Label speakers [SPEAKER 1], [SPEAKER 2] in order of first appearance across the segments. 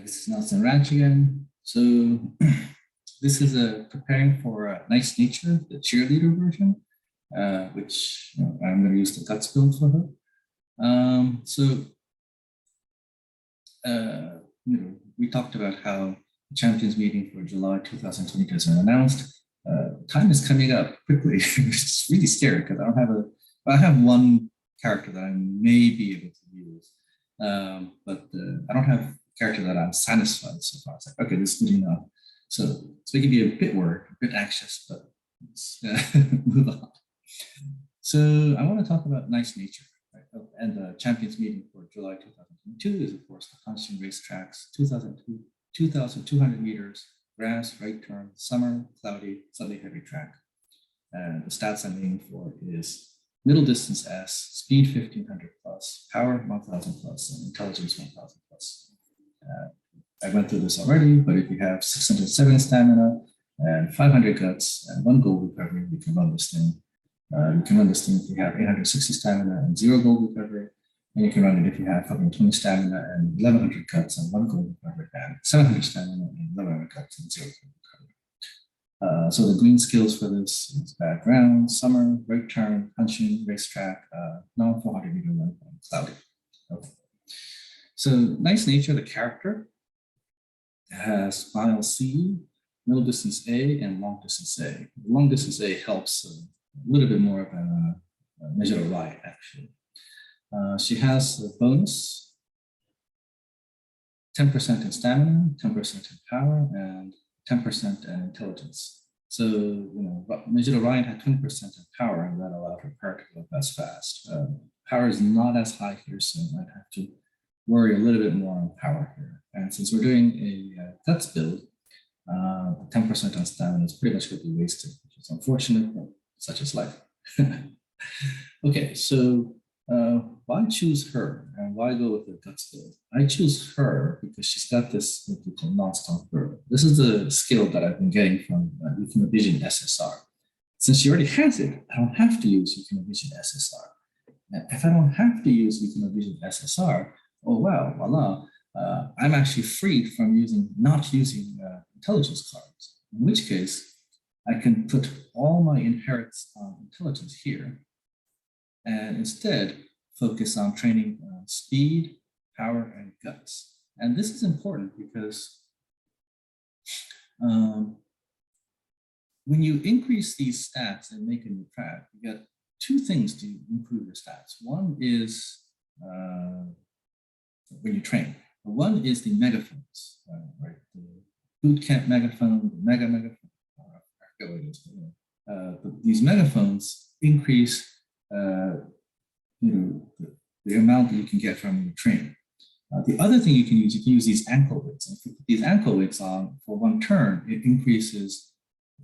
[SPEAKER 1] This is Nelson Ranch again. So this is preparing for Nice Nature, the cheerleader version, which I'm going to use the guts build for her. We talked about how the champions meeting for July 2020 has been announced. Time is coming up quickly. It's really scary because I have one character that I may be able to use, but I don't have a character that I'm satisfied so far. It's like, okay, this is good enough. So it can be a bit worried, a bit anxious, but let's move on. So I want to talk about Nice Nature, right? And the champions meeting for July 2022 is, of course, the Constant Racetracks 2,200 meters, grass, right turn, summer, cloudy, slightly heavy track. And the stats I'm aiming for is middle distance S, speed 1500 plus, power 1000 plus, and intelligence 1000 plus. I went through this already, but if you have 607 stamina and 500 guts and 1 gold recovery, you can run this thing. You can run this thing if you have 860 stamina and 0 gold recovery, and you can run it if you have 120 stamina and 1100 guts and 1 gold recovery, and 700 stamina and 1100 guts and 0 gold recovery. So the green skills for this is background, summer, right turn, punching, racetrack, non-400 meter run, and cloudy. Okay. So Nice Nature, the character, has mile C, middle distance A, and long distance A. Long distance A helps a little bit more than Mejiro Ryan, actually. She has a bonus, 10% in stamina, 10% in power, and 10% in intelligence. So, Mejiro Ryan had 20% in power, and that allowed her car to go as fast. Power is not as high here, so I might have to worry a little bit more on power here. And since we're doing a guts build, 10% on stamina is pretty much going to be wasted, which is unfortunate, but such is life. Okay, so why choose her and why go with the guts build? I choose her because she's got this what we call non-stop girl. This is the skill that I've been getting from Yukino Bijin SSR. Since she already has it, I don't have to use Yukino Bijin SSR. And if I don't have to use Yukino Bijin SSR, oh wow, voila, I'm actually free from not using intelligence cards, in which case I can put all my inherits on intelligence here and instead focus on training speed, power, and guts. And this is important because when you increase these stats and make a new track, you get 2 things to improve your stats. One is when you train. One is the megaphones, right? The boot camp megaphone, the mega megaphone. I forget what it is. But these megaphones increase, the amount that you can get from your training. The other thing you can use these ankle weights. And if you put these ankle weights on for 1 turn, it increases,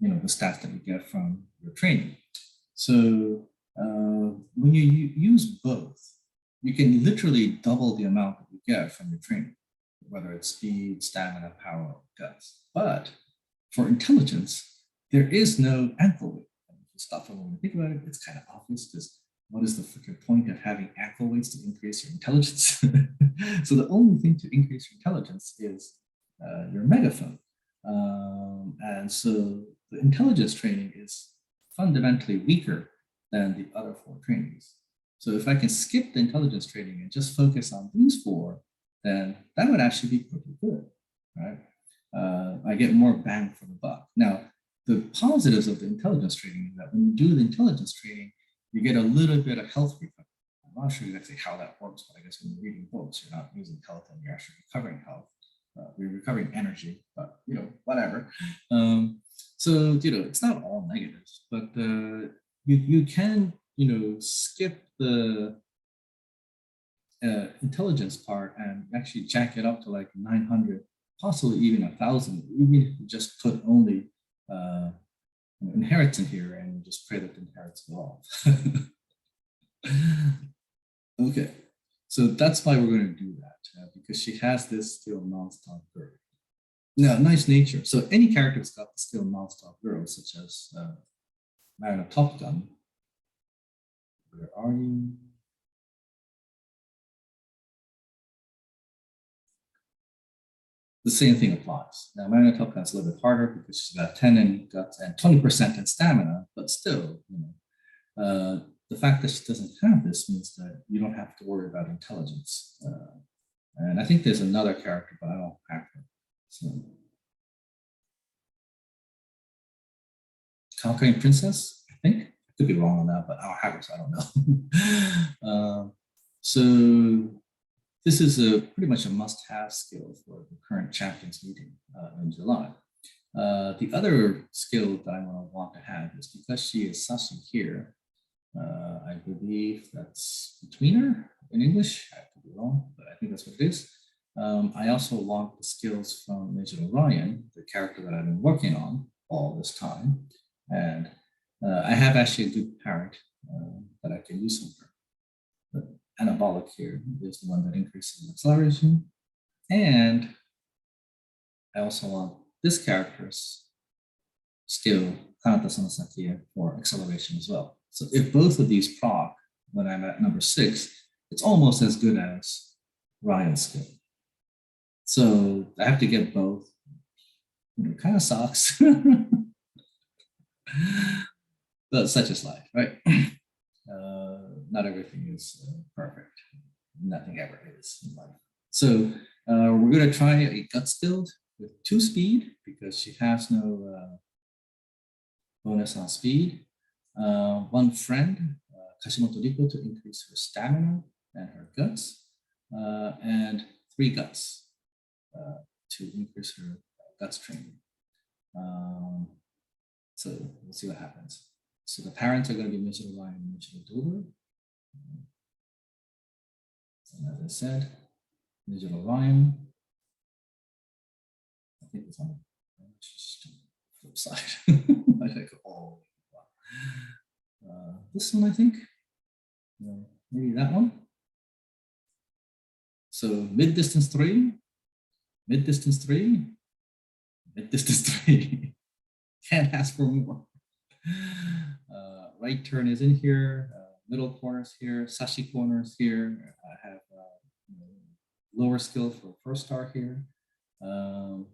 [SPEAKER 1] the stats that you get from your training. So when you use both, you can literally double the amount that you get from your training, whether it's speed, stamina, power, or guts. But for intelligence, there is no ankle weight. And if you stop for a moment and think about it, it's kind of obvious because what is the freaking point of having ankle weights to increase your intelligence? So the only thing to increase your intelligence is your megaphone. And so the intelligence training is fundamentally weaker than the other 4 trainings. So if I can skip the intelligence training and just focus on these 4, then that would actually be pretty good, right? I get more bang for the buck. Now, the positives of the intelligence training is that when you do the intelligence training, you get a little bit of health recovery. I'm not sure exactly how that works, but I guess when you're reading books, you're not using health and you're actually recovering health. You're recovering energy, but whatever. So it's not all negatives, but you can skip the intelligence part and actually jack it up to like 900, possibly even 1,000, even if you just put only inherits in here and just pray that the inherits go off. Okay, so that's why we're going to do that, because she has this skill non-stop girl. Now, Nice Nature. So any character that's got the skill non-stop girl, such as Mayano Topgun. Where are you? the same thing applies. Now, Mayano Topgun is a little bit harder because she's got 10 in guts and 20% in stamina, but still, the fact that she doesn't have this means that you don't have to worry about intelligence. And I think there's another character, but I don't have her. So, Conquering Princess, I think. I could be wrong on that, but I don't have her, so I don't know. So this is pretty much a must-have skill for the current champions meeting in July. The other skill that I want to have is because she is Sashi here. I believe that's betweener in English. I could be wrong, but I think that's what it is. I also want the skills from Mejiro Ryan, the character that I've been working on all this time. And I have actually a good parent that I can use on her. The anabolic here is the one that increases acceleration. And I also want this character's skill, Kanata Sanasakia, for acceleration as well. So if both of these proc when I'm at number 6, it's almost as good as Ryan's skill. So I have to get both. It kind of sucks. But such is life, right? Not everything is perfect. Nothing ever is in life. So we're going to try a guts build with 2 speed because she has no bonus on speed. 1 friend, Kashimoto Riko, to increase her stamina and her guts, and 3 guts to increase her guts training. So we'll see what happens. So the parents are going to be Mejiro Ryan and Mejiro Dober. And as I said, Mejiro Ryan. I think it's on the flip side. I think this one, I think. Maybe that one. So mid-distance 3, mid-distance 3, mid-distance 3. Can't ask for more. Right turn is in here, middle corners here, sashi corners here. I have lower skill for first star here. And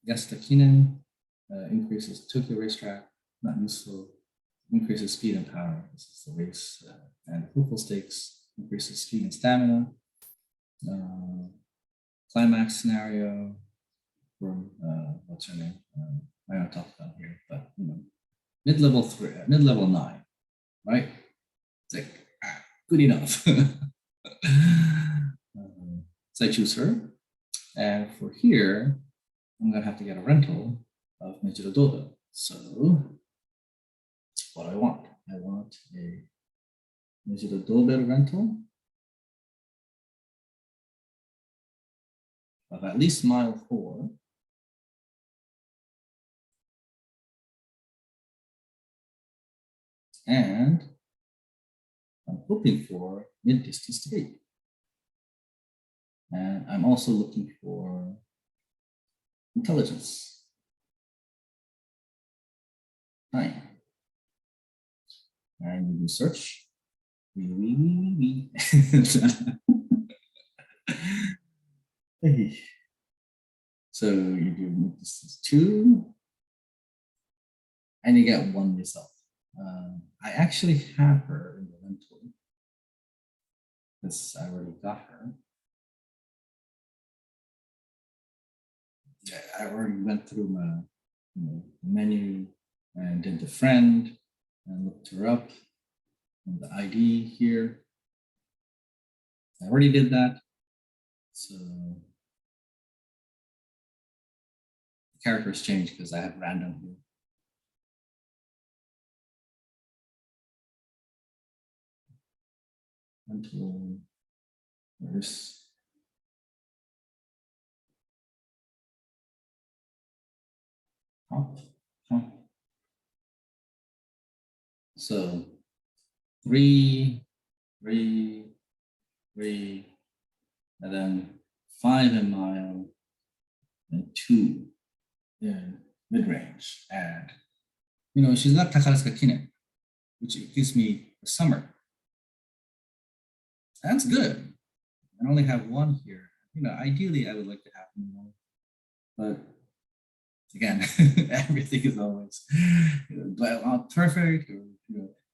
[SPEAKER 1] Yasuda Kinen increases Tokyo racetrack, not useful, increases speed and power. This is the race. And Fruitful Stakes increases speed and stamina. Climax scenario from, what's her name? Mayano Topgun here, but mid-level 3, mid-level 9, right? It's like good enough. So I choose her, and for here, I'm gonna have to get a rental of Mejiro Dodo. So what do I want? I want a Mejiro Dodo rental of at least mile 4. And I'm hoping for mid-distance 3. And I'm also looking for intelligence 9. And you do search. So you do mid-distance 2, and you get 1 result. I actually have her in the rental because I already got her. Yeah, I already went through my menu and did the friend and looked her up and the ID here. I already did that. So the characters changed because I have random here. Until there's so 3, 3, 3, and then 5 in mile, and 2 in mid-range. And she's got Takarazuka Kinen, which gives me the summer. That's good. I only have 1 here. Ideally I would like to have more. But again, everything is always perfect. Or,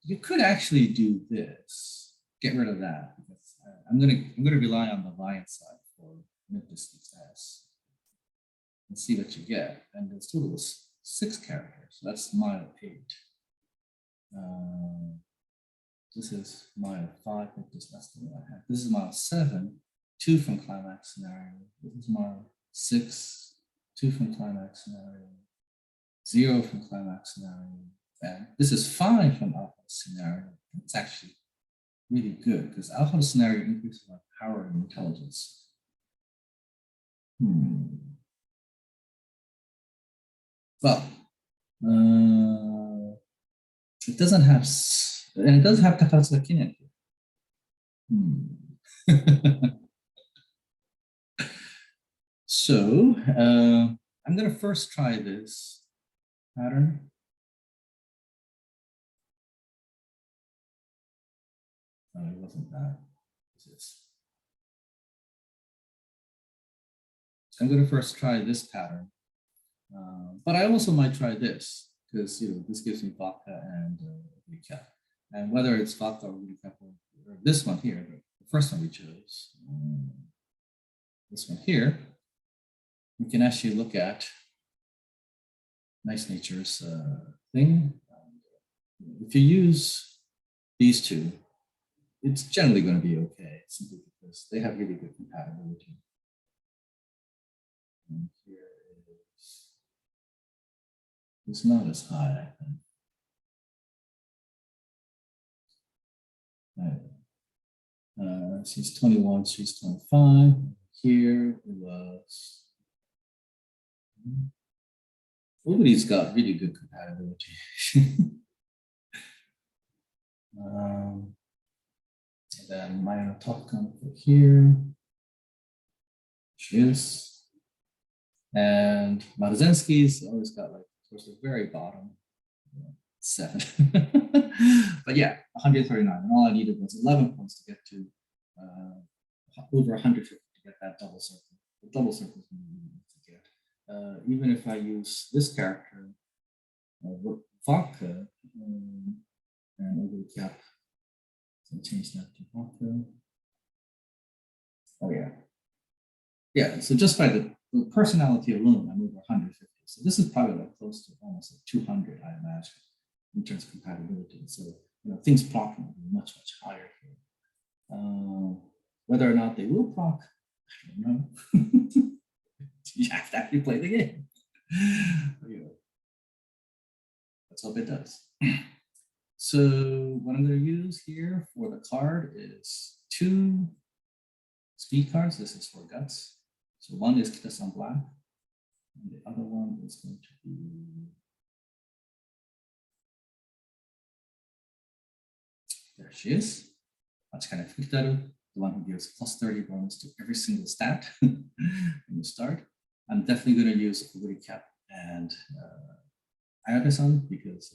[SPEAKER 1] you could actually do this. Get rid of that. Because I'm gonna rely on the Lion side for mid distance S. And see what you get. And it's total is 6 characters. So that's mile 8. This is mile 5. That's the one I have. This is mile 7. 2 from climax scenario. This is mile 6. 2 from climax scenario. 0 from climax scenario. And this is 5 from alpha scenario. It's actually really good because alpha scenario increases my power and intelligence. Well, it doesn't have, and it does have Katatsuka Kinek. So I'm going to first try this pattern. No, it wasn't that. This. So I'm going to first try this pattern. But I also might try this because this gives me vodka and recap. And whether it's vodka or recap or this one here, the first one we chose, this one here, we can actually look at Nice Nature's thing. If you use these two, it's generally going to be okay, simply because they have really good compatibility. And here it's not as high, I think. She's 21, she's 25. Here it was. Everybody's got really good compatibility. And then Mayano Topgun for here. She is. And Marzenski's always got like towards the very bottom, 7. But yeah, 139. And all I needed was 11 points to get to over 150 to get that double circle. The double circle is to get. Even if I use this character, vodka, and over the cap, so change that to vodka. Oh yeah. Yeah, so just by the personality alone, I'm over 150. So this is probably like close to almost like 200, I imagine, in terms of compatibility. So things proc will be much, much higher here. Whether or not they will proc, I don't know. You have to actually play the game. Let's hope it does. So what I'm going to use here for the card is 2 speed cards. This is for guts. So one is Kita-san Black, and the other one is going to be there she is. Achikane Fukitaru, the one who gives plus 30 bonus to every single stat when you start. I'm definitely going to use Oguri Cap and Ayabe-san because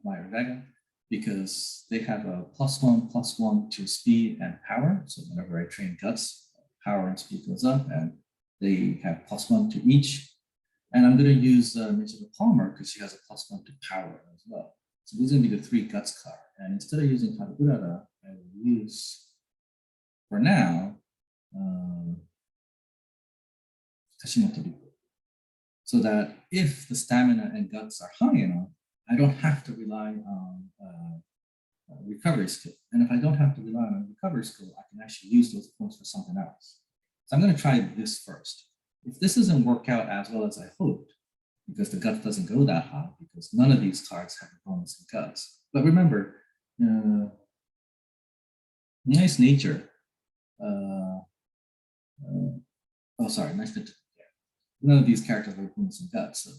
[SPEAKER 1] Vega, because they have a +1/+1 to speed and power. So whenever I train guts, power and speed goes up, and they have +1 to each. And I'm going to use Mejiro Palmer because she has a +1 to power as well. So these are going to be the 3 guts card. And instead of using Haruurara, I will use, for now, Kashimoto Riku. So that if the stamina and guts are high enough, I don't have to rely on recovery skill. And if I don't have to rely on recovery skill, I can actually use those points for something else. So I'm going to try this first. If this doesn't work out as well as I hoped, because the guts doesn't go that high, because none of these cards have a bonus in guts. But remember, Nice Nature. Nice Nature. None of these characters have bonus in guts. So,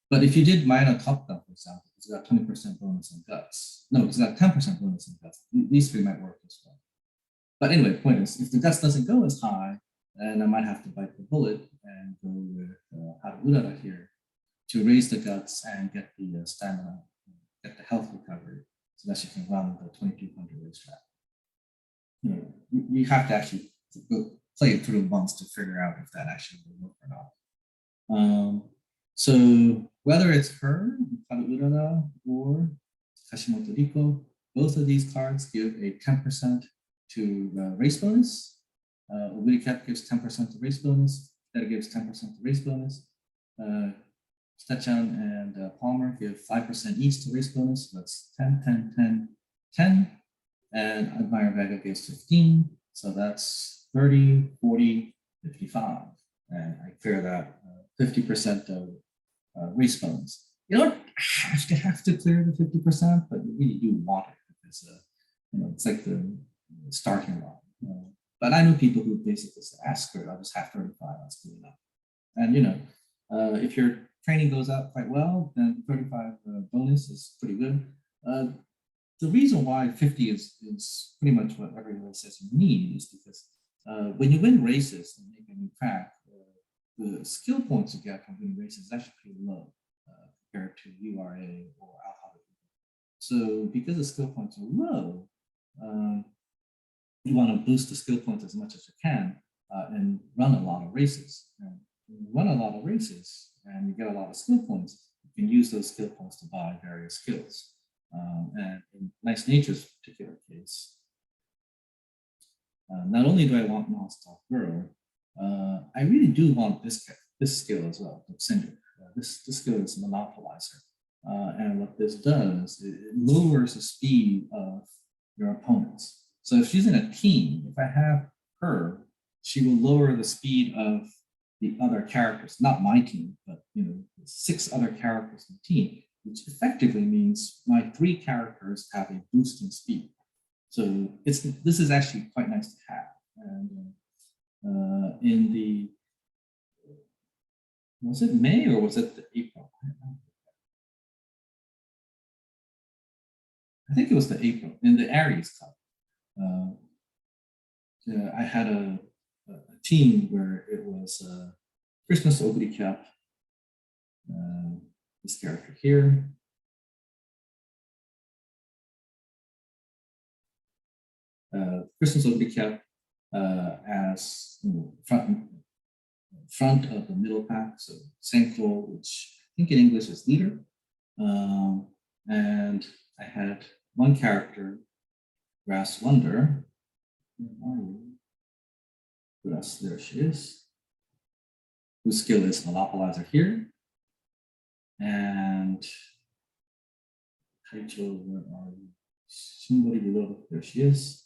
[SPEAKER 1] But if you did Mayano Topgun, for example, it's got 20% bonus on guts. No, it's got 10% bonus on guts. These 3 might work as well. But anyway, the point is, if the guts doesn't go as high, then I might have to bite the bullet and go with Haruurara here to raise the guts and get the stamina, get the health recovery, so that you can run the 2200 racetrack. You have to actually play it through once to figure out if that actually will work or not. So whether it's her, Karu Urara, or Kashimoto Riko, both of these cards give a 10% to race bonus. Obiri Cap gives 10% to race bonus. That gives 10% to race bonus. Stachan and Palmer give 5% each to race bonus. So that's 10, 10, 10, 10. And Admire Vega gives 15. So that's 30, 40, 55. And I clear that 50% of race bonus. You don't have to clear the 50%, but you really do want it because it's like the starting line. But I know people who basically say, "Ask her, I'll just have 35, that's good enough." And if your training goes out quite well, then 35 bonus is pretty good. The reason why 50 is pretty much what everyone says you need is because when you win races and make a new track, the skill points you get from winning races is actually pretty low compared to URA or Alpha. So because the skill points are low, you want to boost the skill points as much as you can and run a lot of races. And when you run a lot of races and you get a lot of skill points, you can use those skill points to buy various skills. And in Nice Nature's particular case, not only do I want Non-Stop Girl, I really do want this skill as well, Eccentric. This skill is Monopolizer. And what this does, it lowers the speed of your opponents. So if she's in a team, if I have her, she will lower the speed of the other characters, not my team, but 6 other characters in the team, which effectively means my 3 characters have a boost in speed. So this is actually quite nice to have. And in the, was it May or was it the April? I think it was the April, in the Aries Cup. I had a team where it was Christmas Obiri Cap, this character here, Christmas Obiri Cap as front of the middle pack, so Senko, which I think in English is leader, and I had one character, Grass Wonder. Grass, there she is. Whose skill is Monopolizer here. And Kaicho, where are you? Somebody below, there she is.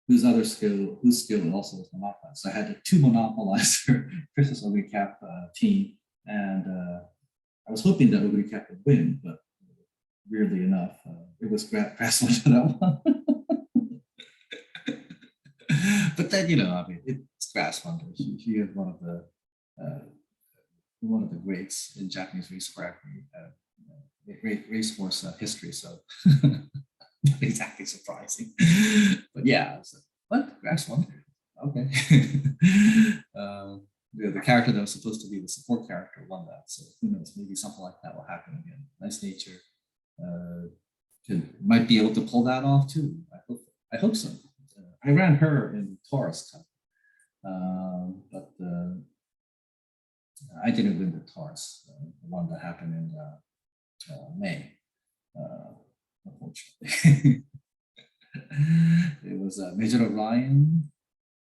[SPEAKER 1] Whose skill also is Monopolizer. So I had a 2 Monopolizer Christmas Obiri Cap team. And I was hoping that Obiri Cap would win, but weirdly enough, it was Grass Wonder that won. But then, I mean, it's Grass Wonder. She is one of the greats in Japanese racehorse history. So not exactly surprising. But yeah, I was like, what? Grass Wonder? Okay. The character that was supposed to be the support character won that. So who knows? Maybe something like that will happen again. Nice Nature might be able to pull that off too. I hope so. I ran her in Taurus Cup, but I didn't win the Taurus, the one that happened in May, unfortunately. It was Mejiro Ryan,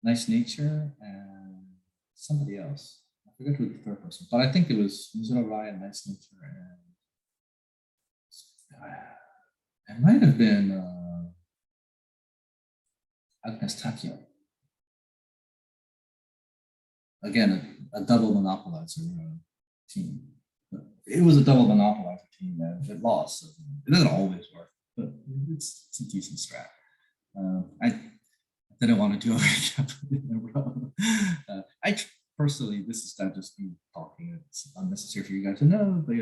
[SPEAKER 1] Nice Nature, and somebody else. I forget who the third person, but I think it was Mejiro Ryan, Nice Nature, and it might have been Agnes Takio. Again, a double monopolizer team. But it was a double monopolizer team and it lost. So it doesn't always work, but it's a decent strat. I didn't want to do it in a row. I personally, this is not just me talking. It's unnecessary for you guys to know, but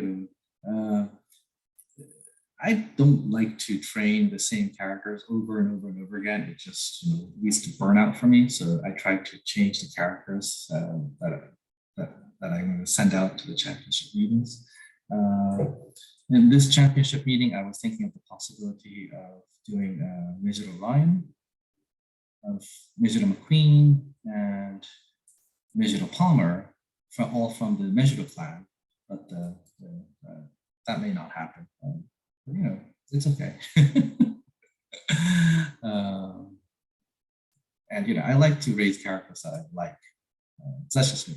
[SPEAKER 1] I don't like to train the same characters over and over and over again. It just leads to burnout for me. So I try to change the characters that I'm going to send out to the championship meetings. In this championship meeting, I was thinking of the possibility of doing Mejiro Ryan, of Mejiro McQueen, and Mejiro Palmer all from the Mejiro clan, but that may not happen. But, you know, it's okay. And you know, I like to raise characters that I like. That's just me.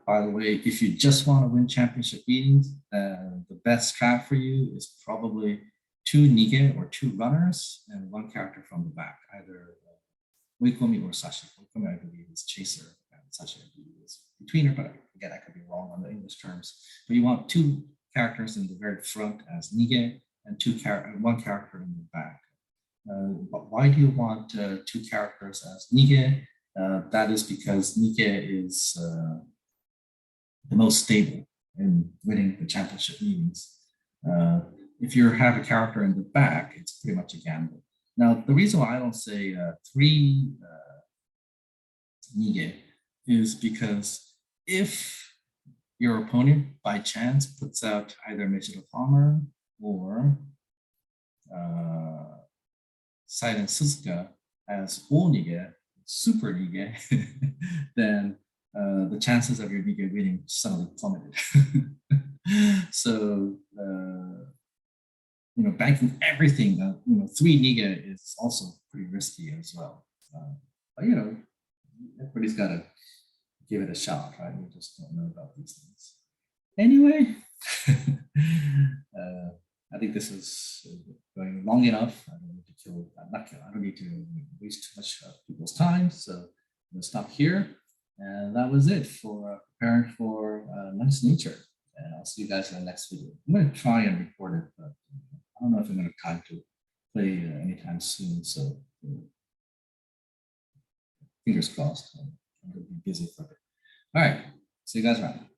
[SPEAKER 1] By the way, if you just want to win championship meetings, the best strat for you is probably 2 Nige or 2 runners and 1 character from the back, either Oikomi or Sashi. Oikomi, I believe, is chaser, and Sashi, I believe, is betweener, but again, I could be wrong on the English terms. But you want 2 characters in the very front as Nige and 1 character in the back. But why do you want 2 characters as Nige? That is because Nige is the most stable in winning the championship meetings. If you have a character in the back, it's pretty much a gamble. Now, the reason why I don't say 3 Nige is because if your opponent by chance puts out either Mejiro Palmer or Silent Suzuka as all Nige, super Nige, then the chances of your Nige winning suddenly plummeted. So, you know, banking everything, you know, 3 Nige is also pretty risky as well. But, you know, everybody's got to give it a shot, right? We just don't know about these things. Anyway, I think this is going long enough. I don't need to kill, I don't need to waste too much of people's time. So I'm going to stop here. And that was it for preparing for Nice Nature. And I'll see you guys in the next video. I'm going to try and record it, but I don't know if I'm going to have time to play anytime soon. So fingers crossed. I'm going to be busy for it. All right. See you guys around.